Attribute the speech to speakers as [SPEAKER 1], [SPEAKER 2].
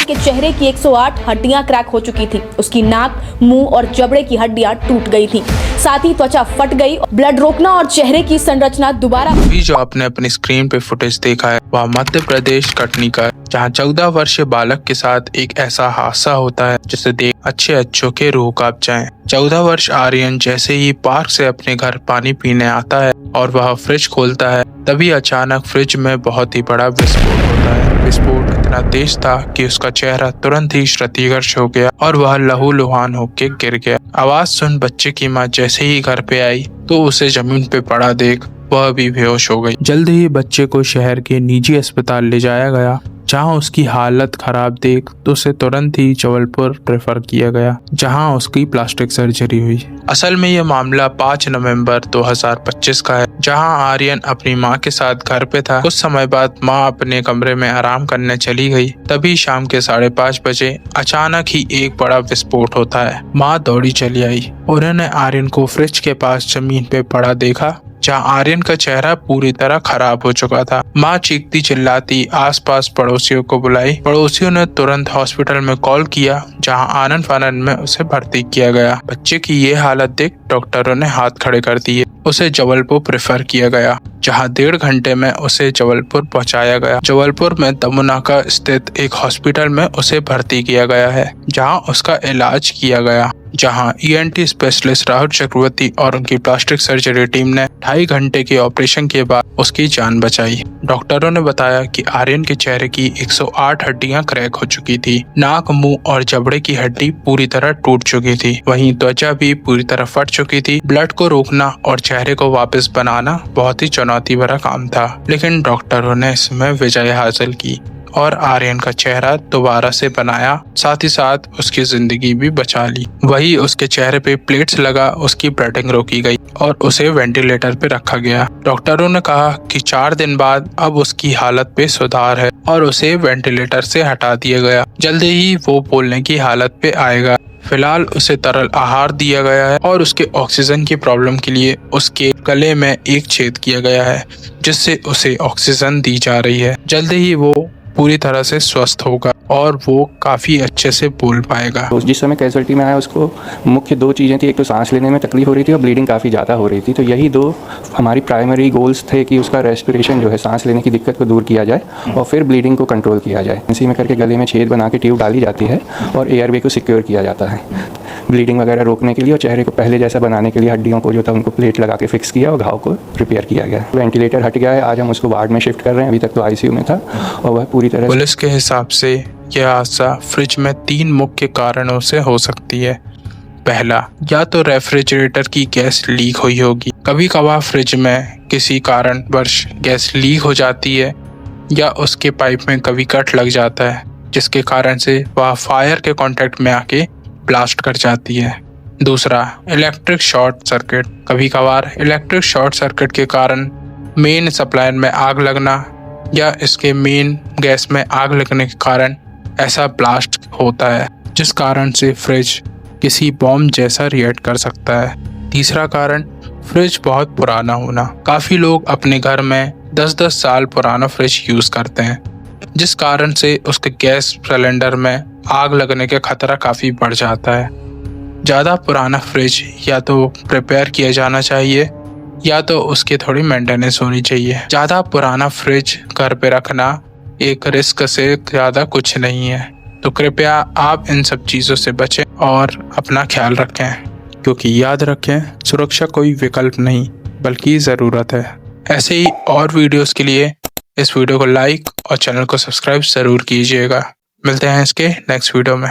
[SPEAKER 1] के चेहरे की 108 हड्डियां क्रैक हो चुकी थी। उसकी नाक, मुंह और जबड़े की हड्डियां टूट गई थी। साथ ही त्वचा फट गई। ब्लड रोकना और चेहरे की संरचना दोबारा।
[SPEAKER 2] अभी जो आपने अपनी स्क्रीन पे फुटेज देखा है वह मध्य प्रदेश कटनी का है, जहाँ 14 वर्षीय बालक के साथ एक ऐसा हादसा होता है जिसे देख अच्छों के रूह कांप जाएं। 14 वर्ष आर्यन जैसे ही पार्क से अपने घर पानी पीने आता है और वह फ्रिज खोलता है, तभी अचानक फ्रिज में बहुत ही बड़ा विस्फोट होता है। विस्फोट इतना तेज था कि उसका चेहरा तुरंत ही क्षतिग्रस्त हो गया और वह लहूलुहान होकर गिर गया। आवाज सुन बच्चे की मां जैसे ही घर पे आई तो उसे जमीन पे पड़ा देख वह भी बेहोश हो गई। जल्द ही बच्चे को शहर के निजी अस्पताल ले जाया गया, जहां उसकी हालत खराब देख तो उसे तुरंत ही जबलपुर रेफर किया गया, जहां उसकी प्लास्टिक सर्जरी हुई। असल में यह मामला 5 नवंबर 2025 का है, जहां आर्यन अपनी मां के साथ घर पे था। कुछ समय बाद मां अपने कमरे में आराम करने चली गई, तभी शाम के 5:30 बजे अचानक ही एक बड़ा विस्फोट होता है। मां दौड़ी चली आई। उन्होंने आर्यन को फ्रिज के पास जमीन पे पड़ा देखा, जहां आर्यन का चेहरा पूरी तरह खराब हो चुका था। मां चीखती चिल्लाती आसपास पड़ोसियों को बुलाई। पड़ोसियों ने तुरंत हॉस्पिटल में कॉल किया, जहां आनन फानन में उसे भर्ती किया गया। बच्चे की ये हालत देख डॉक्टरों ने हाथ खड़े कर दिए। उसे जबलपुर प्रेफर किया गया, जहां 1.5 घंटे में उसे जबलपुर पहुंचाया गया। जबलपुर में दमुनाका स्थित एक हॉस्पिटल में उसे भर्ती किया गया है, जहां उसका इलाज किया गया। जहां ENT स्पेशलिस्ट राहुल चक्रवर्ती और उनकी प्लास्टिक सर्जरी टीम ने 2.5 घंटे के ऑपरेशन के बाद उसकी जान बचाई। डॉक्टरों ने बताया कि आर्यन के चेहरे की 108 हड्डियां क्रैक हो चुकी थी। नाक, मुंह और जबड़े की हड्डी पूरी तरह टूट चुकी थी। वहीं त्वचा भी पूरी तरह फट चुकी थी। ब्लड को रोकना और चेहरे को वापस बनाना बहुत ही चुनौती भरा काम था, लेकिन डॉक्टरों ने इसमें विजय हासिल की और आर्यन का चेहरा दोबारा से बनाया, साथ ही साथ उसकी जिंदगी भी बचा ली। वही उसके चेहरे पे प्लेट्स लगा उसकी ब्लीडिंग रोकी गई और उसे वेंटिलेटर पे रखा गया। डॉक्टरों ने कहा कि 4 दिन बाद अब उसकी हालत पे सुधार है और उसे वेंटिलेटर से हटा दिया गया। जल्दी ही वो बोलने की हालत पे आएगा। फिलहाल उसे तरल आहार दिया गया है और उसके ऑक्सीजन की प्रॉब्लम के लिए उसके गले में एक छेद किया गया है, जिससे उसे ऑक्सीजन दी जा रही है। जल्दी ही वो पूरी तरह से स्वस्थ होगा और वो काफ़ी अच्छे से बोल पाएगा।
[SPEAKER 3] तो जिस समय कैजुअल्टी में आया उसको मुख्य 2 चीज़ें थी, एक तो सांस लेने में तकलीफ हो रही थी और ब्लीडिंग काफ़ी ज़्यादा हो रही थी। तो यही 2 हमारी प्राइमरी गोल्स थे कि उसका रेस्पिरेशन जो है सांस लेने की दिक्कत को दूर किया जाए और फिर ब्लीडिंग को कंट्रोल किया जाए। इसी में करके गले में छेद बना के ट्यूब डाली जाती है और एयरवे को सिक्योर किया जाता है ब्लीडिंग वगैरह रोकने के लिए, और चेहरे को पहले जैसा बनाने के लिए हड्डियों को जो था उनको प्लेट लगा के फिक्स किया और घाव को रिपेयर किया गया। वेंटिलेटर हट गया है, आज हम उसको वार्ड में शिफ्ट कर रहे हैं। अभी तक तो ICU में था और वह पूरी तरह।
[SPEAKER 2] पुलिस के हिसाब से यह हादसा फ्रिज में 3 मुख्य कारणों से हो सकती है। पहला, या तो रेफ्रिजरेटर की गैस लीक हुई होगी। कभी कभार फ्रिज में किसी कारणवश गैस लीक हो जाती है या उसके पाइप में कभी कट लग जाता है, जिसके कारण से वह फायर के कांटेक्ट में आके ब्लास्ट कर जाती है। दूसरा, इलेक्ट्रिक शॉर्ट सर्किट। कभी कभार इलेक्ट्रिक शॉर्ट सर्किट के कारण मेन सप्लाई में आग लगना या इसके मेन गैस में आग लगने के कारण ऐसा ब्लास्ट होता है, जिस कारण से फ्रिज किसी बॉम्ब जैसा रिएक्ट कर सकता है। तीसरा कारण, फ्रिज बहुत पुराना होना। काफ़ी लोग अपने घर में 10-10 साल पुराना फ्रिज यूज़ करते हैं, जिस कारण से उसके गैस सिलेंडर में आग लगने का खतरा काफ़ी बढ़ जाता है। ज़्यादा पुराना फ्रिज या तो रिपेयर किया जाना चाहिए या तो उसकी थोड़ी मेंटेनेंस होनी चाहिए। ज़्यादा पुराना फ्रिज घर पे रखना एक रिस्क से ज़्यादा कुछ नहीं है, तो कृपया आप इन सब चीज़ों से बचें और अपना ख्याल रखें, क्योंकि याद रखें सुरक्षा कोई विकल्प नहीं बल्कि ज़रूरत है। ऐसे ही और वीडियोस के लिए इस वीडियो को लाइक और चैनल को सब्सक्राइब ज़रूर कीजिएगा। मिलते हैं इसके नेक्स्ट वीडियो में।